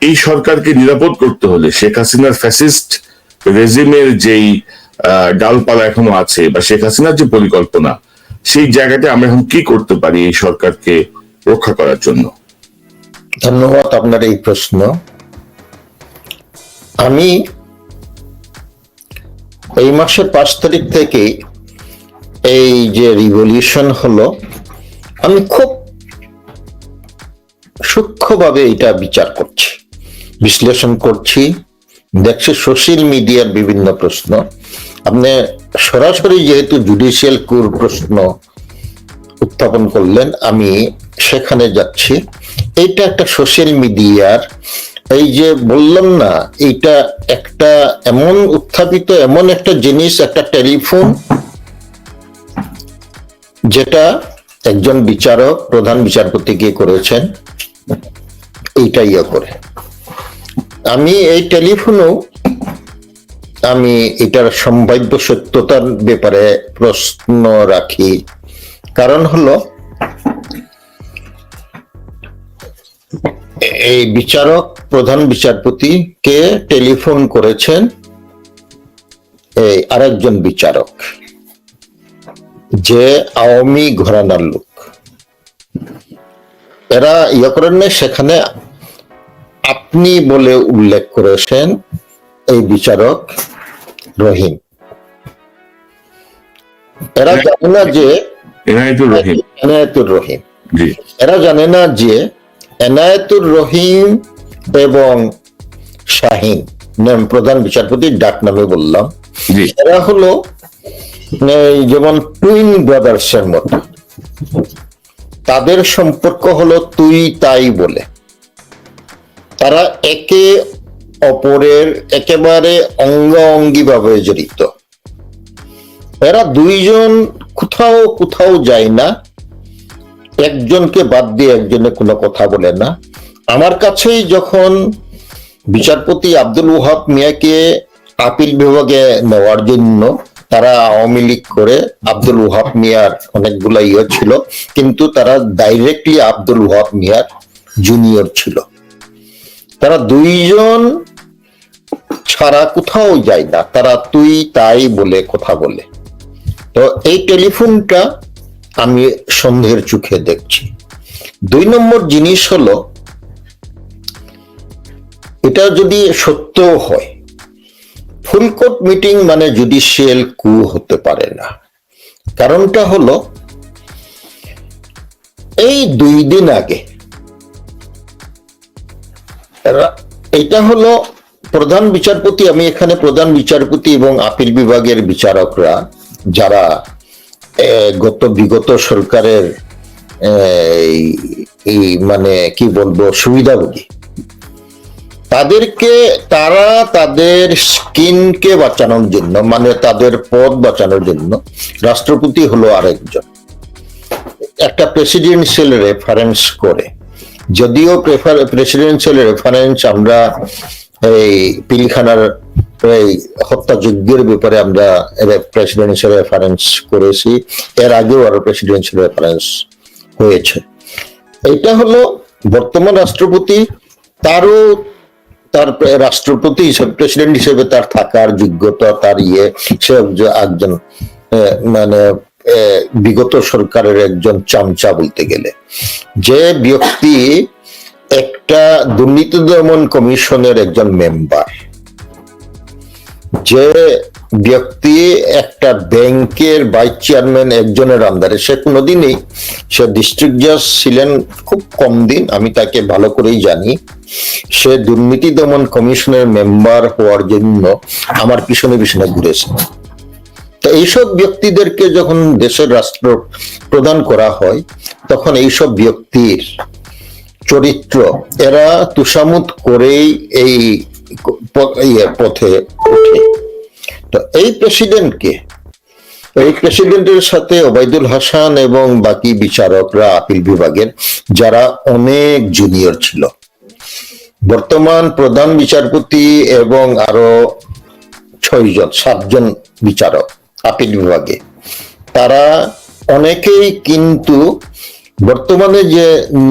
এই সরকারকে নিরাপদ করতে হলে শেখ হাসিনার ফ্যাসিস্ট রেজিমের যেই ডালপালা এখনো আছে বা শেখ হাসিনার যে পরিকল্পনা, সেই জায়গাটা আমরা এখন কি করতে পারি এই সরকারকে রক্ষা করার জন্য? ধন্যবাদ আপনার এই প্রশ্ন। আমি এই মাসের 5 তারিখ থেকে এই যে রিভলিউশন হলো, আমি খুব সূক্ষ্মভাবে এটা বিচার করছি, বিশ্লেষণ করছি, দেখছি সোশ্যাল মিডিয়ার বিভিন্ন প্রশ্ন। আপনি সরাসরি যেহেতু জুডিশিয়াল কুর প্রশ্ন উত্থাপন করলেন, আমি সেখানে যাচ্ছি। এইটা একটা সোশ্যাল মিডিয়ার, এই যে বললাম না, এইটা একটা এমন উত্থাপিত এমন একটা জিনিস, একটা টেলিফোন, যেটা একজন বিচারক প্রধান বিচারপতিকে করেছেন, এইটা ইয়ে করে। আমি এই টেলিফোনও আমি এটার সম্ভাব্য সত্যতার ব্যাপারে প্রশ্ন রাখি। কারণ হলো, এই বিচারক প্রধান বিচারপতিকে টেলিফোন করেছেন এই আরেকজন বিচারক, যে আওয়ামী ঘরানার লোক। এরা ইয়ে করেন না, সেখানে আপনি বলে উল্লেখ করেছেন এই বিচারক রহিম। এরা জানে না যে এনায়েতুর রহিম, এরা জানে না যে এনায়েতুর রহিম এবং শাহিন, প্রধান বিচারপতির ডাক নামে বললাম, এরা হলো যেমন টুইন ব্রাদার্স এর মতো। তাদের সম্পর্ক হলো তুই তাই বলে। তারা একে অপরের একেবারে অঙ্গাঅঙ্গি ভাবে জড়িত। এরা দুইজন কোথাও কোথাও যায় না, একজনকে বাদ দিয়ে একজনে কোনো কথা বলে না। আমার কাছেই যখন বিচারপতি আব্দুল ওহাব মিয়াকে আপিল বিভাগে নেওয়ার জন্য তারা আওয়ামী লীগ করে, আব্দুল ওহাব মিয়ার অনেকগুলা ইয়ে ছিল, কিন্তু তারা ডাইরেক্টলি আব্দুল ওহাব মিয়ার জুনিয়র ছিল। তারা দুইজন ছাড়া কোথাও যায় না, তারা তুই তাই বলে কথা বলে। তো এই টেলিফোনটা আমি সন্দেহের চোখে দেখছি। 2 নম্বর জিনিস হলো, এটা যদি সত্য হয়, ফুল কোর্ট মিটিং মানে জুডিশিয়াল কু হতে পারে না। কারণটা হলো, এই 2 দিন আগে এটা হলো প্রধান বিচারপতি, আমি এখানে প্রধান বিচারপতি এবং আপিল বিভাগের বিচারকরা যারা বিগত সরকারের এই মানে কি বলবো সুবিধাভোগী, তাদেরকে তারা তাদের স্কিনকে বাঁচানোর জন্য, মানে তাদের পদ বাঁচানোর জন্য, রাষ্ট্রপতি হলো আরেকজন, একটা প্রেসিডেন্সিয়াল রেফারেন্স করে। যদিও প্রেসিডেন্সিয়াল রেফারেন্স আমরা এই পিলখানার এই হত্যাযজ্ঞের ব্যাপারে আমরা প্রেসিডেন্সিয়াল রেফারেন্স করেছি, এর আগেও আরো প্রেসিডেন্সিয়াল রেফারেন্স হয়েছে। এটা হলো বর্তমান রাষ্ট্রপতি, তারও তার রাষ্ট্রপতি হিসেবে, প্রেসিডেন্ট হিসেবে তার থাকার যোগ্যতা, তার সে একজন মানে বিগত সরকারের একজন চামচা বলতে গেলে। যে ব্যক্তি একটা দুর্নীতি দমন কমিশনের একজন মেম্বার, যে ব্যক্তি একটা ব্যাংকের ভাইস চেয়ারম্যান একজনের আন্ডারে, সে কোনোদিনই, সে ডিস্ট্রিক্ট জাজ ছিলেন খুব কম দিন, আমি তাকে ভালো করেই জানি। সে দুর্নীতি দমন কমিশনের মেম্বার হওয়ার জন্য আমার পিছনে পিছনে ঘুরেছে। তো এইসব ব্যক্তিদেরকে যখন দেশের রাষ্ট্র প্রদান করা হয়, তখন এইসব ব্যক্তির চরিত্র এরা তুষামুত করেই এই পথে উঠে। তো এই প্রেসিডেন্টের সাথে ওবায়দুল হাসান এবং বাকি বিচারকরা আপিল বিভাগের, যারা অনেক জুনিয়র ছিল, বর্তমান প্রধান বিচারপতি এবং আরো 7জন বিচারক আপিল বিভাগে, তারা অনেকেই কিন্তু বর্তমানে যে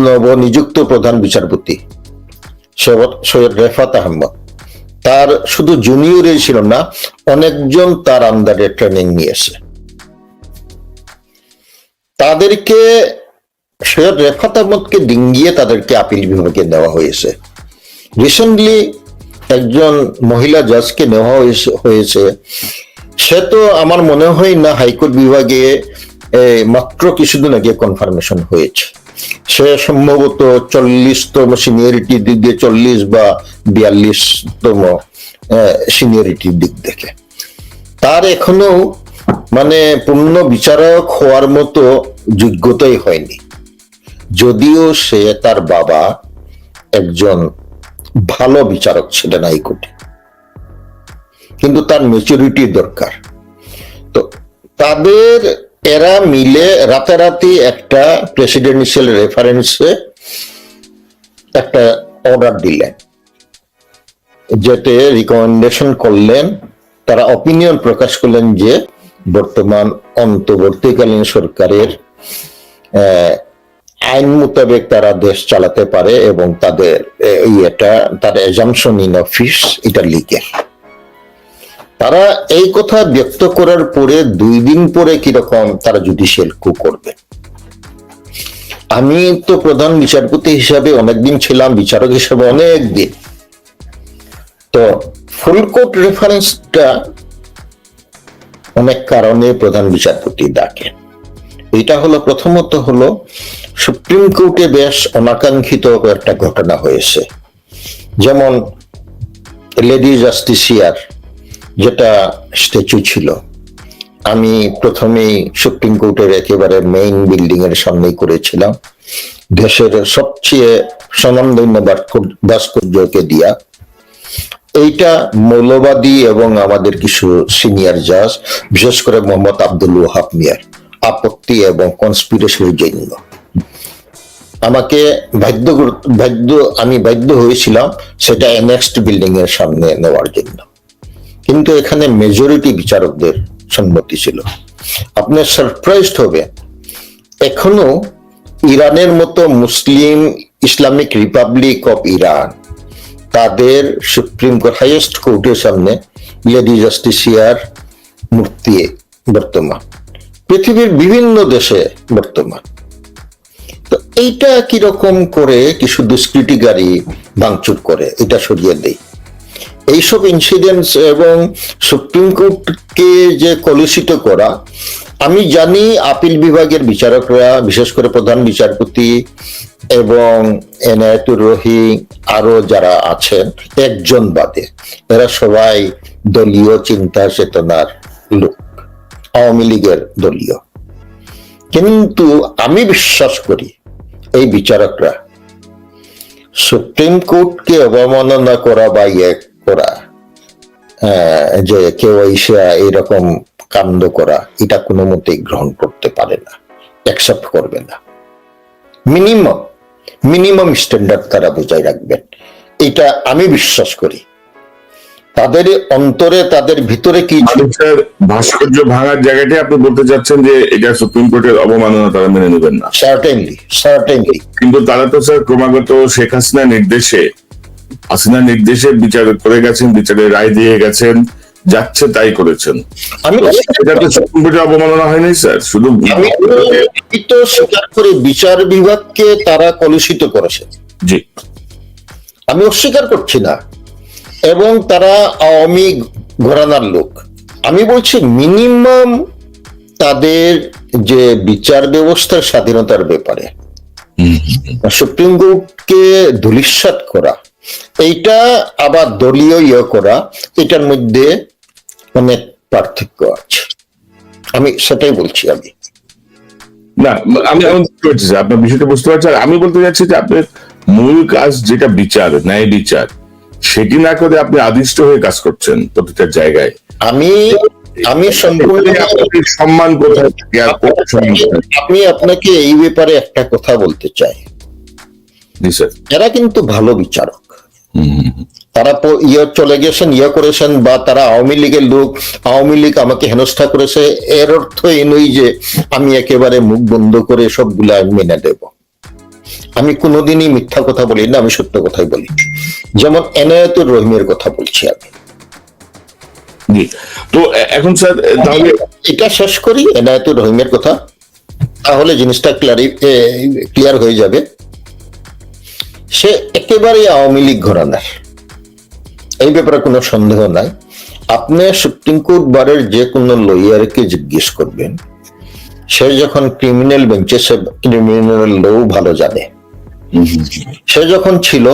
নবনিযুক্ত প্রধান বিচারপতি সৈয়দ রেফাত আহমদ, তার শুধু জুনিয়রই ছিল না, অনেকজন তার আন্ডারে ট্রেনিং নিয়েছে। তাদেরকে সৈয়দ রেফাত আহমদকে ডিঙ্গিয়ে তাদেরকে আপিল বিভাগে নেওয়া হয়েছে। রিসেন্টলি একজন মহিলা জাজকে নেওয়া হয়েছে, সে তো আমার মনে হয় না হাইকোর্ট বিভাগে মাত্র কিছুদিন আগে কনফার্মেশন হয়েছে। সে সম্ভবত 40তম সিনিয়রিটির দিক দিয়ে 40 বা 42তম সিনিয়রিটির দিক থেকে। তার এখনো মানে পূর্ণ বিচারক হওয়ার মতো যোগ্যতাই হয়নি, যদিও সে তার বাবা একজন ভালো বিচারক ছিলেন হাইকোর্টে, কিন্তু তার ম্যাচুরিটি দরকার। তো তাদের এরা মিলে রাতারাতি একটা প্রেসিডেন্সিয়াল রেফারেন্সে একটা অর্ডার দিলেন, যেতে রিকমেন্ডেশন করলেন, তারা অপিনিয়ন প্রকাশ করলেন যে বর্তমান অন্তর্বর্তীকালীন সরকারের আইন মোতাবেক তারা দেশ চালাতে পারে এবং তাদের তার এজাম্পশন ইন অফিস এটা লিগেল। তারা এই কথা ব্যক্ত করার পরে 2 দিন পরে কিরকম তারা জুডিশিয়াল কু করবে। আমি তো প্রধান বিচারপতি হিসাবে অনেকদিন ছিলাম, বিচারক হিসাবে অনেক দিন। তো ফুল কোর্ট রেফারেন্সটা অনেক কারণে প্রধান বিচারপতি ডাকেন। এটা হলো প্রথমত হলো সুপ্রিম কোর্টে বেশ অনাকাঙ্ক্ষিত একটা ঘটনা হয়েছে, যেমন লেডি জাস্টিসিয়ার যেটা স্ট্যাচু ছিল, আমি প্রথমেই সুপ্রিম কোর্টের একেবারে মেইন বিল্ডিং এর সামনেই করেছিলাম, দেশের সবচেয়ে স্বনামধন্য ভাস্কর্যকে দিয়া। এইটা মৌলবাদী এবং আমাদের কিছু সিনিয়র জাজ, বিশেষ করে মোহাম্মদ আব্দুল ওয়াহাব মিয়ার আপত্তি এবং কনস্পিরেসির জন্য আমাকে আমি বাধ্য হয়েছিলাম সেটা নেক্সট বিল্ডিং এর সামনে নেওয়ার জন্য, কিন্তু এখানে মেজরিটি বিচারকদের সম্মতি ছিল। আপনি সারপ্রাইজড হবে, এখনো ইরানের মতো মুসলিম ইসলামিক রিপাবলিক অফ ইরান তাদের সুপ্রিম কোর্ট হাইয়েস্ট কোর্টের সামনে লেডি জাস্টিসিয়ার মূর্তি বর্তমান, পৃথিবীর বিভিন্ন দেশে বর্তমান। তো এইটা কিরকম করে কিছু দুষ্কৃতিকারী ভাঙচুর করে এটা সরিয়ে দেয়। এইসব ইনসিডেন্টস এবং সুপ্রিম কোর্টকে যে কলুষিত করা, আমি জানি আপিল বিভাগের বিচারকরা, বিশেষ করে প্রধান বিচারপতি এবং এনায়েতুর রহিম আরো যারা আছেন একজন বাদে, এরা সবাই দলীয় চিন্তা চেতনার লোক, আওয়ামী লীগের দলীয়। কিন্তু আমি বিশ্বাস করি এই বিচারকরা সুপ্রিম কোর্টকে অবমাননা করা বা করা, যে কেউ এসে এইরকম কাণ্ড করা, এটা কোনো মতেই গ্রহণ করতে পারে না, অ্যাকসেপ্ট করবে না। মিনিমাম স্ট্যান্ডার্ড তারা বজায় রাখবেন, এটা আমি বিশ্বাস করি। তাদের অন্তরে, তাদের ভিতরে কি ভাস্কর্য ভাঙার জায়গাটা আপনি বলতে চাচ্ছেন যে এটা সুপ্রিম কোর্টের অবমাননা, তারা মেনে নেবেন না? সার্টেনলি। কিন্তু তারা তো স্যার ক্রমাগত শেখ হাসিনার নির্দেশে বিচার করে গেছেন, বিচারের রায় দিয়ে গেছেন, যাচ্ছে তাই করেছেন। এটা তো সুপ্রিম কোর্টের অবমাননা হয়নি স্যার? শুধু আমি তো স্বীকার করি বিচার বিভাগকে তারা কলুষিত করেছে, জি, আমি অস্বীকার করছি না, এবং তারা আওয়ামী ঘরানার লোক। আমি বলছি মিনিমাম তাদের যে বিচার ব্যবস্থার স্বাধীনতার ব্যাপারে সুপ্রিম কোর্টকে ধূলিসাৎ করা, এইটা আবার দলীয় করা, এটার মধ্যে অনেক পার্থক্য আছে। আমি সেটাই বলছি। আমি আপনার বিষয়টা বুঝতে পারছি। আর আমি বলতে চাচ্ছি যে আপনার মূল কাজ যেটা বিচার, ন্যায় বিচার, সেটি না করে আপনি আদিষ্ট হয়ে কাজ করছেন প্রতিটা জায়গায়। আমি সম্পূর্ণ সম্মান কোথায় থাকে? আমি আপনাকে এই ব্যাপারে একটা কথা বলতে চাই। জি স্যার। এরা কিন্তু ভালো বিচারক, তারা চলে গেছেন, করেছেন, বা তারা আওয়ামী লীগের লোক, আওয়ামী লীগ আমাকে হেনস্থা করেছে, এর অর্থ এই নয় যে আমি একেবারে মুখ বন্ধ করে সবগুলা মেনে দেব। আমি কোনোদিনই মিথ্যা কথা বলি না, আমি সত্য কথাই বলি। যেমন এনায়েতুর রহিমের কথা বলছি আমি। জি, তো এখন স্যার তাহলে এটা শেষ করি এনায়েতুর রহিমের কথা, তাহলে জিনিসটা ক্লিয়ার হয়ে যাবে। সে একেবারে আওয়ামী লীগ ঘরানার, এই ব্যাপারে কোনো সন্দেহ নাই। আপনি সুপ্রিম কোর্ট বারের যে কোনো লয়ারকে জিজ্ঞেস করবেন, সে যখন ক্রিমিনাল বেঞ্চে, সে ক্রিমিনাল ল ভালো জানে। সে যখন ছিল,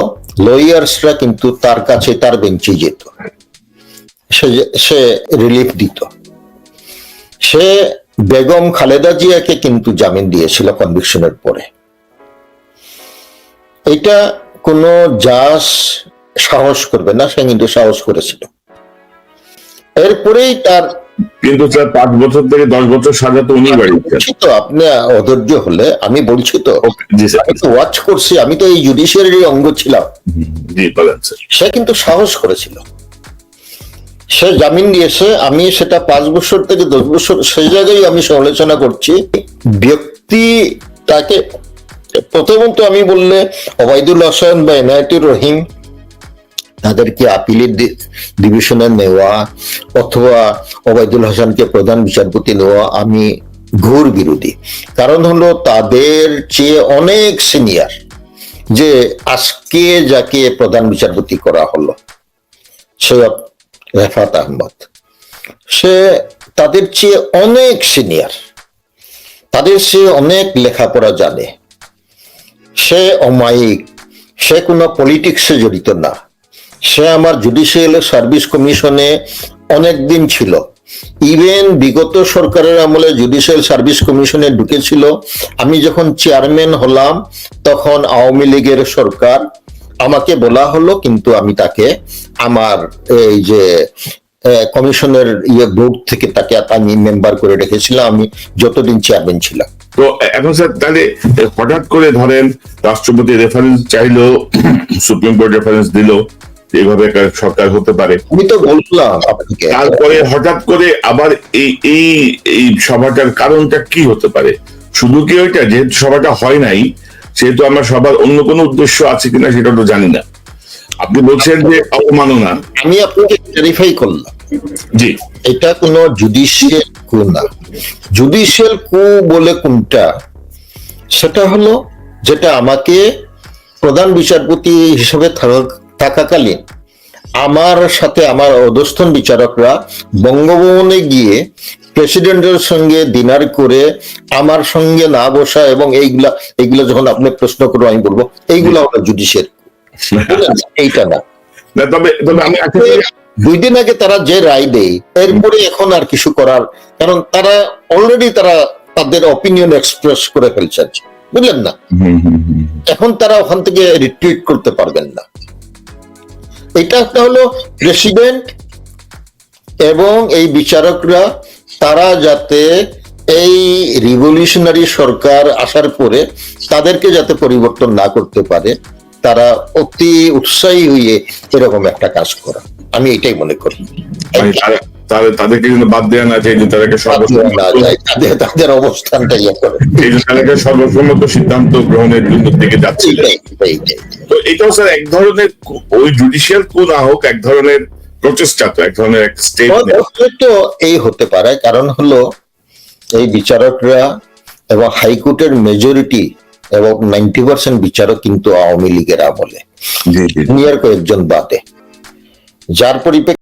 লয়ার্সরা কিন্তু তার কাছে, তার বেঞ্চে যেত, সে রিলিফ দিত। সে বেগম খালেদা জিয়াকে কিন্তু জামিন দিয়েছিল কনভিকশনের পরে। এটা কোনো জাজ সাহস করবে না, সে কিন্তু সাহস করেছিল। এরপরেই তার, কিন্তু স্যার 5 বছর থেকে 10 বছর সাজা তো উনি বাড়িয়েছেন। তো আপনি অধৈর্য হলে, আমি বলছি তো, জি স্যার, আমি তো ওয়াচ করছি, আমি তো এই জুডিশিয়ারি অঙ্গ ছিলাম। জি বলেন স্যার। সে কিন্তু সাহস করেছিল, সে জামিন দিয়েছে। আমি সেটা 5 বছর থেকে 10 বছর, সেই জায়গায় আমি সমালোচনা করছি। ব্যক্তি তাকে প্রথমত আমি বললে ওবায়দুল হাসান বা এনায়েতুর রহিম, তাদেরকে আপিলের ডিভিশনে নেওয়া অথবা ওবায়দুল হাসানকে প্রধান বিচারপতি নেওয়া আমি ঘোর বিরোধী। কারণ হলো তাদের চেয়ে অনেক সিনিয়র, যে আজকে যাকে প্রধান বিচারপতি করা হলো সৈয়দ রেফাত আহমদ, সে তাদের চেয়ে অনেক সিনিয়র, তাদের চেয়ে অনেক লেখাপড়া জানে। সে অমায়িক, সে কোনো পলিটিক্সে জড়িত না। সে আমার জুডিশিয়াল সার্ভিস কমিশনে অনেক দিন ছিল। ইভেন বিগত সরকারের আমলে জুডিশিয়াল সার্ভিস কমিশনে ঢুকেছিল। আমি যখন চেয়ারম্যান হলাম তখন আওয়ামী লীগের সরকার, আমাকে বলা হলো, কিন্তু আমি তাকে আমার এই যে কমিশনের বোর্ড থেকে তাকে আমি মেম্বার করে রেখেছিলাম, আমি যতদিন চেয়ারম্যান ছিলাম। তো এখন স্যার তাহলে হঠাৎ করে ধরেন রাষ্ট্রপতি রেফারেন্স চাইলো, সুপ্রিম কোর্ট রেফারেন্স দিল, এইভাবে একটা সরকার হতে পারে। আমি তো বললাম আপনাকে, তারপরে হঠাৎ করে আবার এই এই এই সভাটার কারণটা কি হতে পারে? শুধু কি ওইটা, যেহেতু সভাটা হয় নাই সেহেতু আমার সবার অন্য কোনো উদ্দেশ্য আছে কিনা সেটা তো জানি না। আপনি বলছেন যে অবমাননা, আমি আপনাকে ক্লারিফাই করলাম, জি এটা কোনো জুডিশিয়াল কু না। জুডিশিয়াল কু বলে কোনটা, সেটা হলো যেটা আমাকে প্রধান বিচারপতি হিসেবে থাকাকালীন আমার সাথে আমার অধস্তন বিচারকরা বঙ্গভবনে গিয়ে প্রেসিডেন্টের সঙ্গে ডিনার করে আমার সঙ্গে না বসা, এবং এইগুলা যখন আপনি প্রশ্ন করবো আমি বলবো এইগুলা হলো জুডিশিয়াল, এইটা না। না, তবে তবে আমি 2 দিন আগে তারা যে রায় দেয়, এরপরে এখন আর কিছু করার, কারণ তারা অলরেডি তাদের অপিনিয়ন এক্সপ্রেস করে ফেলছেন, বুঝলেন না? এখন তারা ওখান থেকে রিট্রিট করতে পারবেন না। এটা একটা হলো প্রেসিডেন্ট এবং এই বিচারকরা, তারা যাতে এই রিভলিউশনারি সরকার আসার পরে তাদেরকে যাতে পরিবর্তন না করতে পারে, তারা অতি উৎসাহী হয়ে এরকম একটা কাজ করা, আমি এটাই মনে করি। তাদেরকে কিন্তু বাদ দেওয়া না যায়, তাদেরকে তাদের অবস্থানটা ইয়ে করে, তাদেরকে সর্বসম্মত সিদ্ধান্ত গ্রহণের জন্য দিকে যাচ্ছে। তো এটাও স্যার এক ধরনের, ওই জুডিশিয়াল কু না হোক, এক ধরনের প্রচেষ্টা, তো এক ধরনের স্টেপ তো এই হতে পারে। কারণ হলো এই বিচারকরা এবং হাইকোর্টের মেজরিটি এবং 90% বিচারক কিন্তু আওয়ামী লীগের আমলে, সিনিয়র কয়েকজন বাদে, যার পরিপ্রেক্ষিতে